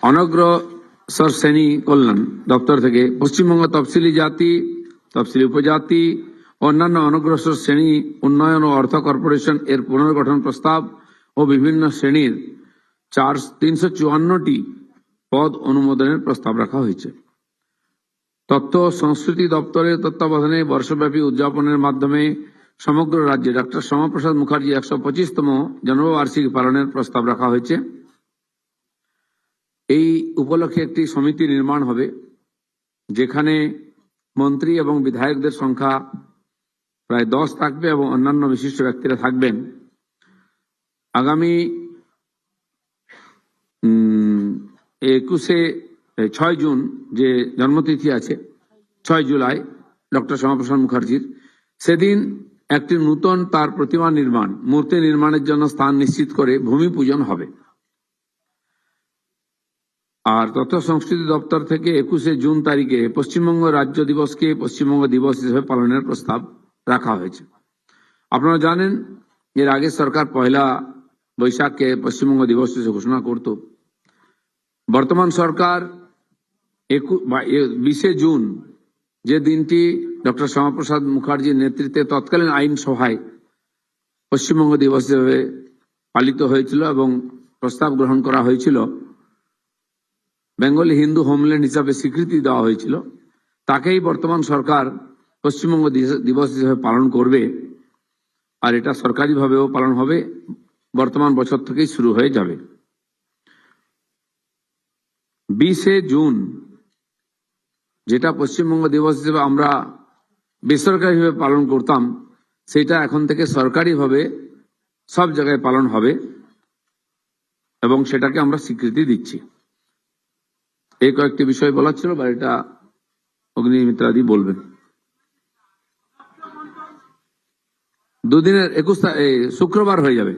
অনগ্রসর শ্রেণী কল্যাণ দপ্তর থেকে পশ্চিমবঙ্গ তফসিলি জাতি, তফসিলি উপজাতি, অন্যান্য অনগ্রসর শ্রেণী উন্নয়ন ও অর্থ কর্পোরেশন এর পুনর্গঠন প্রস্তাব ও বিভিন্ন শ্রেণীর 354টি পদ অনুমোদনের প্রস্তাব রাখা হয়েছে। তথ্য ও সংস্কৃতি দপ্তরের তত্ত্বাবধানে বর্ষব্যাপী উদযাপনের মাধ্যমে সমগ্র রাজ্যে ডক্টর শ্যামাপ্রসাদ মুখার্জি 125তম জন্মবার্ষিকী পালনের প্রস্তাব রাখা হয়েছে। এই উপলক্ষে একটি সমিতি নির্মাণ হবে, যেখানে মন্ত্রী এবং বিধায়কদের সংখ্যা প্রায় 10 থাকবে এবং অন্যান্য বিশিষ্ট ব্যক্তিরা থাকবেন। আগামী 6 জুন যে জন্মতিথি আছে, 6 জুলাই ডক্টর শ্যামাপ্রসাদ মুখার্জির, সেদিন একটি নূতন তার প্রতিমা নির্মাণ, মূর্তি নির্মাণের জন্য স্থান নিশ্চিত করে ভূমি পূজন হবে। আর তথ্য সংস্কৃতি দপ্তর থেকে 21 জুন তারিখে পশ্চিমবঙ্গ রাজ্য দিবসকে পশ্চিমবঙ্গ দিবস হিসেবে পালনের প্রস্তাব রাখা হয়েছে। আপনারা জানেন, এর আগে সরকার 1 বৈশাখকে পশ্চিমবঙ্গ দিবস হিসেবে ঘোষণা করত। বর্তমান সরকার 20 জুন যে দিনটি ডক্টর শ্যামাপ্রসাদ মুখার্জির নেতৃত্বে তৎকালীন আইনসভায় পশ্চিমবঙ্গ দিবস হিসেবে পালিত হয়েছিল এবং প্রস্তাব গ্রহণ করা হয়েছিল, বেঙ্গলি হিন্দু হোমল্যান্ড হিসাবে স্বীকৃতি দেওয়া হয়েছিল, তাকেই বর্তমান সরকার পশ্চিমবঙ্গ দিবস হিসেবে পালন করবে। আর এটা সরকারিভাবেও পালন হবে, বর্তমান বছর থেকেই শুরু হয়ে যাবে। 20 জুন যেটা পশ্চিমবঙ্গ দিবস হিসেবে আমরা বেসরকারিভাবে পালন করতাম, সেটা এখন থেকে সরকারিভাবে সব জায়গায় পালন হবে এবং সেটাকে আমরা স্বীকৃতি দিচ্ছি। এই কয়েকটি বিষয় বলার ছিল, বা এটা অগ্নিমিত্রাদি বলবেন। 2 দিনের 21 শুক্রবার হয়ে যাবে।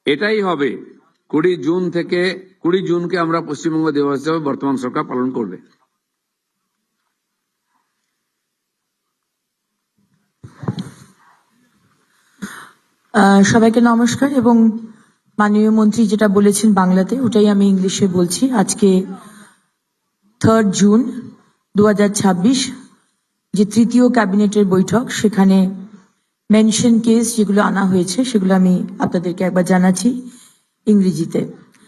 এটাই হবে 20 জুন থেকে 20 জুনকে আমরা পশ্চিমবঙ্গ দিবস হিসেবে বর্তমান সরকার পালন করবে। সবাইকে নমস্কার। এবং মাননীয় মন্ত্রী যেটা বলেছেন বাংলাতে, ওটাই আমি ইংলিশে বলছি। আজকে 3 জুন 2026 যে 3য় ক্যাবিনেটের বৈঠক, সেখানে মেনশন কেস যেগুলো আনা হয়েছে সেগুলো আমি আপনাদেরকে একবার জানাচ্ছি ইংরেজিতে।